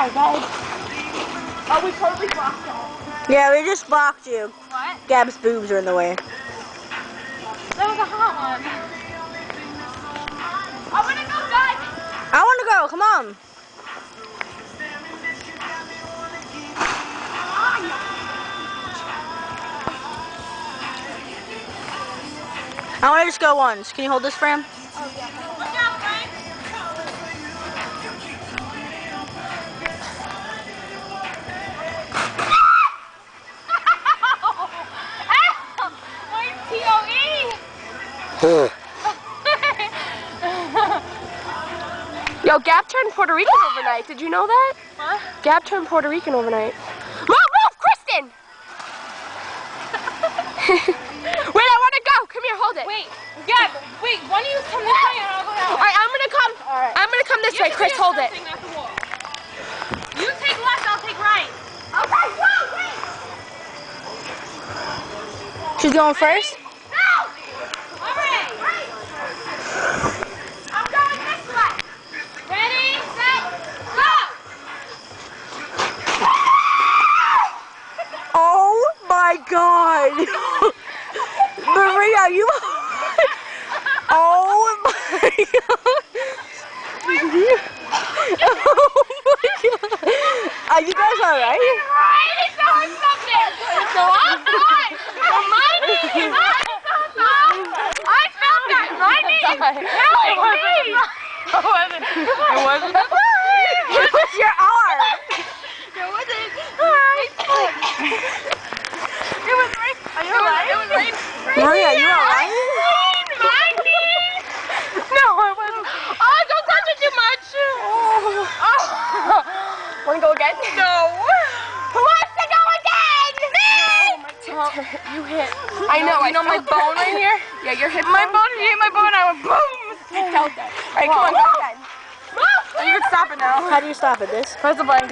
Sorry, guys. Oh, we totally blocked that. Yeah, we just blocked you. What? Gab's boobs are in the way. That was a hot one. I want to go, guys. I want to go. Come on. I want to just go once. Can you hold this frame? Oh, yeah. Look out, Frank. Yo, Gab turned Puerto Rican overnight. Did you know that? What? Gab turned Puerto Rican overnight. Move, Kristen! Wait, I want to go. Come here, hold it. Wait, Gab, wait, why don't you come this way and I'll go that way? All right, I'm gonna come. All right. I'm gonna come this way. Chris, hold it. You take left, I'll take right. Okay, go, wait. She's going first? No! All right. I'm going this way. Ready, set, go! Oh my God. Maria, you. Oh my God. Oh my God. Are you guys alright? Right, it's on something. So I'm fine. My knee. I felt that. My knee. Help me. It wasn't. It was your arm. It wasn't. It was right. Are you alright? It was right. Maria, you alright? My knee. No, I wasn't. Oh, don't touch it too much. Oh. Want to go again? No. Who wants to go again? Me. You hit. I know. You know my bone right here? Yeah, your hip. My bone, you hit my bone. I went boom. I felt that. All right, come on, go again. You can stop it now. How do you stop it? This? Press the button.